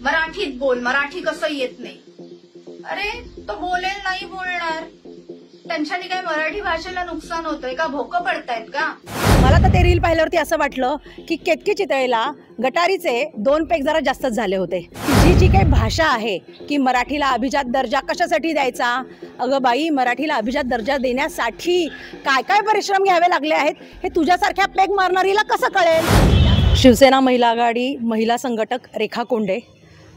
मराठीत बोल, मराठी कसं येत नाही। अरे तो बोलेल नाही बोलणार, त्यांच्याने काय मराठी भाषेला नुकसान होतंय का? भोकं पडतायत का? मला तर ते रील पाहिल्यावरती असं वाटलं की केतकी चितळेला गटारीचे 2 पेग जरा जास्तच झाले होते। जी काही भाषा आहे की मराठीला अभिजात दर्जा कशासाठी द्यायचा, अगं बाई मराठीला अभिजात दर्जा देण्यासाठी काय काय परिश्रम घ्यावे लागले आहेत हे तुझ्यासारख्या पेग मारणारीला कसं कळेल। शिवसेना महिला आघाडी महिला संघटक रेखा कोंडे,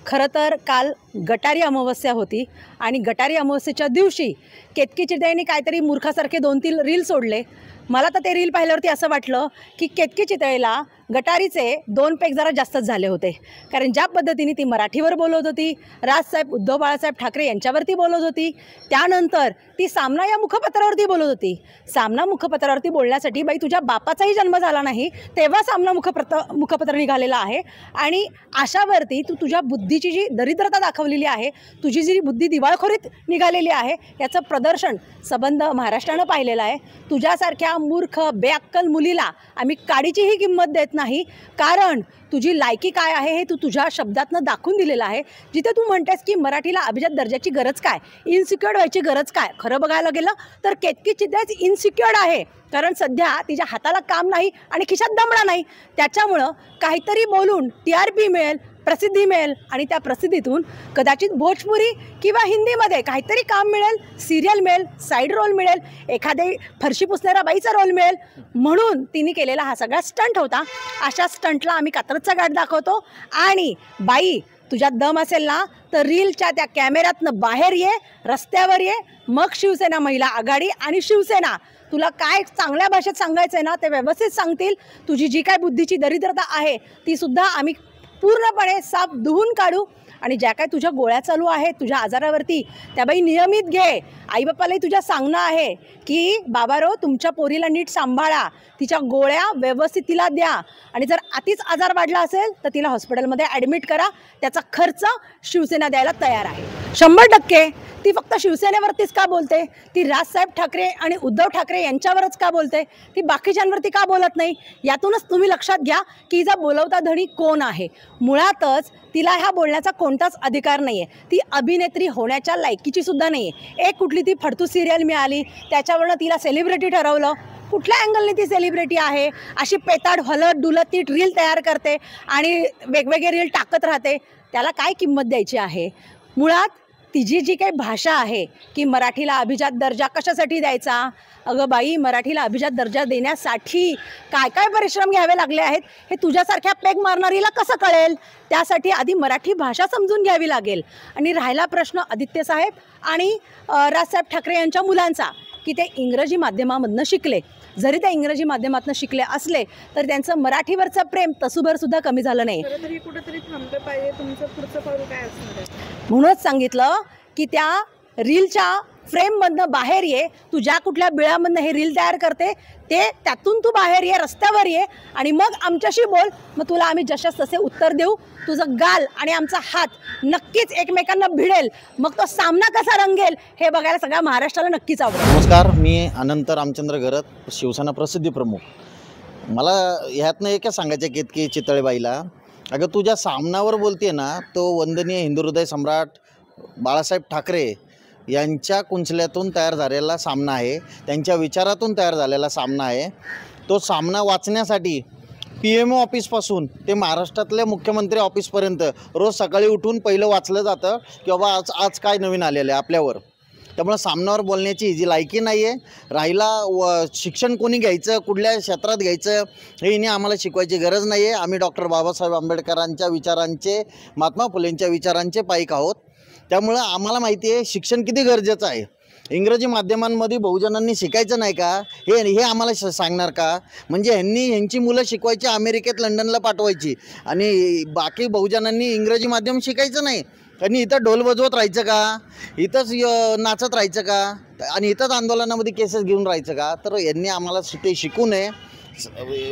खरं तर काल गटारी अमावस्या होती आणि गटारी अमावस्येच्या दिवशी केतकी चितळेंनी काहीतरी मूर्खासारखे 2-3 रील सोडले। मला तर ते रील पाहिल्यावरती असं वाटलं की केतकी चितळेला गटारीचे 2 पेग जरा जास्तच झाले होते, कारण ज्या पद्धतीने ती मराठीवर बोलत होती, राजसाहेब उद्धव बाळासाहेब ठाकरे यांच्यावरती बोलत होती, त्यानंतर ती सामना या मुखपत्रावरती बोलत होती। सामना मुखपत्रावरती बोलण्यासाठी बाई तुझ्या बापाचाही जन्म झाला नाही तेव्हा सामना मुखपत्र निघालेलं आहे आणि अशावरती तू तुझ्या बुद्धीची जी दरिद्रता दाखवलेली आहे, तुझी जी बुद्धी दिवाळखोरीत निघालेली आहे याचं प्रदर्शन संबंध महाराष्ट्रानं पाहिलेलं आहे। तुझ्यासारख्या मूर्ख बेअक्कल मुलीला आम्ही काडीचीही किंमत देत नाही, कारण तुझी लायकी काय आहे हे तू तुझ्या शब्दातनं दाखवून दिलेलं आहे। जिथे तू म्हणतेस की मराठीला अभिजात दर्जाची गरज काय, इन्सिक्युअर्ड व्हायची गरज काय, खरं बघायला गेलं तर केतकी चितळेच इन्सिक्युअर्ड आहे, कारण सध्या तिच्या हाताला काम नाही आणि खिशात दमडा नाही। त्याच्यामुळं काहीतरी बोलून TRP मिळेल, प्रसिद्धी मिळेल आणि त्या प्रसिद्धीतून कदाचित भोजपुरी किंवा हिंदीमध्ये काहीतरी काम मिळेल, सिरियल मिळेल, साईड रोल मिळेल, एखादे फरशी पुसणाऱ्या बाईचा रोल मिळेल, म्हणून तिने केलेला हा सगळा स्टंट होता। अशा स्टंटला आम्ही कात्रजचा घाट दाखवतो आणि बाई तुझ्यात दम असेल ना तर रीलच्या त्या कॅमेऱ्यातनं बाहेर ये, रस्त्यावर ये, मग शिवसेना महिला आघाडी आणि शिवसेना तुला काय चांगल्या भाषेत सांगायचं आहे ना ते व्यवस्थित सांगतील। तुझी जी काय बुद्धीची दरिद्रता आहे ती सुद्धा आम्ही पूर्णपणे साफ धुवून काढू आणि ज्या काय तुझ्या गोळ्या चालू आहेत तुझ्या आजारावरती त्या बाई नियमित घे। आईबापालाही तुझ्या सांगणं आहे की बाबारो तुमच्या पोरीला नीट सांभाळा, तिच्या गोळ्या व्यवस्थित तिला द्या आणि जर अतिच आजार वाढला असेल तर तिला हॉस्पिटलमध्ये ॲडमिट करा, त्याचा खर्च शिवसेना द्यायला तयार आहे 100%। ती फक्त शिवसेनेवरतीच का बोलते, ती राजसाहेब ठाकरे आणि उद्धव ठाकरे यांच्यावरच का बोलते, ती बाकीच्यांवरती का बोलत नाही, यातूनच तुम्ही लक्षात घ्या की हिचा बोलवता धणी कोण आहे। मुळातच तिला ह्या बोलण्याचा कोणताच अधिकार नाही आहे, ती अभिनेत्री होण्याच्या लायकीची सुद्धा नाही आहे। एक कुठली ती फडतू सिरियल मिळाली त्याच्यावरनं तिला सेलिब्रिटी ठरवलं, कुठल्या अँगलने ती सेलिब्रिटी आहे, अशी पेताड हलत डुलत ती रील तयार करते आणि वेगवेगळे रील टाकत राहते, त्याला काय किंमत द्यायची आहे। मुळात तिची जी काही भाषा आहे की मराठीला अभिजात दर्जा कशासाठी द्यायचा, अगं बाई मराठीला अभिजात दर्जा देण्यासाठी काय काय परिश्रम घ्यावे लागले आहेत हे तुझ्यासारख्या पेग मारणारीला कसं कळेल। त्यासाठी आधी मराठी भाषा समजून घ्यावी लागेल। आणि राहिला प्रश्न आदित्य साहेब आणि राजसाहेब ठाकरे यांच्या मुलांचा की ते इंग्रजी माध्यमामधनं शिकले, जरी ते इंग्रजी माध्यमातून शिकले असले तर त्यांचं मराठीवरचं प्रेम तसूभरसुद्धा कमी झालं नाही। कुठेतरी थांबलं पाहिजे, तुमचं पुढचं पाऊल काय असणार आहे? म्हणूनच सांगितलं की त्या रीलच्या फ्रेममधनं बाहेर ये, तू ज्या कुठल्या बिळामधनं हे रील तयार करते ते त्यातून तू बाहेर ये, रस्त्यावर ये आणि मग आमच्याशी बोल, मग तुला आम्ही जशास तसे उत्तर देऊ। तुझं गाल आणि आमचा हात नक्कीच एकमेकांना भिडेल, मग तो सामना कसा रंगेल हे बघायला सगळ्या महाराष्ट्राला नक्कीच आवडेल। नमस्कार, मी अनंत रामचंद्र घरत, शिवसेना प्रसिद्धी प्रमुख। मला ह्यातनं एकच सांगायचं केतकी चितळेबाईला, अगं तू ज्या सामनावर बोलते ना तो वंदनीय हिंदू हृदय सम्राट बाळासाहेब ठाकरे यांच्या कुंचल्यातून तयार झालेला सामना आहे, त्यांच्या विचारातून तयार झालेला सामना आहे। तो सामना वाचण्यासाठी PMO ऑफिसपासून ते महाराष्ट्रातल्या मुख्यमंत्री ऑफिसपर्यंत रोज सकाळी उठून पहिलं वाचलं जातं की बाबा आज काय नवीन आलेलं आहे आपल्यावर। त्यामुळे सामनावर बोलण्याची जी लायकी नाही आहे। राहिला शिक्षण कोणी घ्यायचं, कुठल्या क्षेत्रात घ्यायचं हे हिने आम्हाला शिकवायची गरज नाही आहे। आम्ही डॉक्टर बाबासाहेब आंबेडकरांच्या विचारांचे, महात्मा फुलेंच्या विचारांचे पाईक आहोत, त्यामुळं आम्हाला माहिती आहे शिक्षण किती गरजेचं आहे। इंग्रजी माध्यमांमध्ये बहुजनांनी शिकायचं नाही का हे आम्हाला सांगणार का? म्हणजे ह्यांची मुलं शिकवायची अमेरिकेत लंडनला पाठवायची आणि बाकी बहुजनांनी इंग्रजी माध्यम शिकायचं नाही आणि इथं ढोल वाजवत राहायचं का, इथंच नाचत राहायचं का आणि इथंच आंदोलनामध्ये केसेस घेऊन राहायचं का? तर यांनी आम्हाला ते शिकू नये।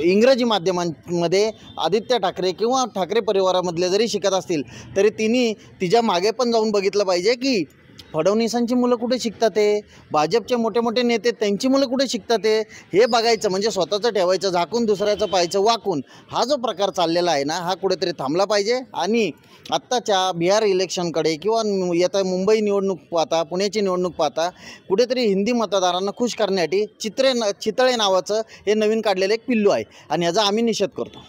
इंग्रजी माध्यमांमध्ये आदित्य ठाकरे किंवा ठाकरे परिवारामधले जरी शिकत असतील तरी तिने तिच्या मागे पण जाऊन बघितलं पाहिजे की फडणवीसांची मुलं कुठे शिकतात आहे, भाजपचे मोठे मोठे नेते त्यांची मुलं कुठे शिकतात आहे, हे बघायचं. म्हणजे स्वतःचं ठेवायचं झाकून, दुसऱ्याचं पाहायचं वाकून. हा जो प्रकार चाललेला आहे ना, हा कुठेतरी थांबला पाहिजे. आणि आत्ताच्या बिहार इलेक्शनकडे किंवा येत्या मुंबई निवडणूक पाहता, पुण्याची निवडणूक पाहता, कुठेतरी हिंदी मतदारांना खुश करण्यासाठी चितळे नावाचं हे नवीन काढलेलं एक पिल्लू आहे आणि याचा आम्ही निषेध करतो.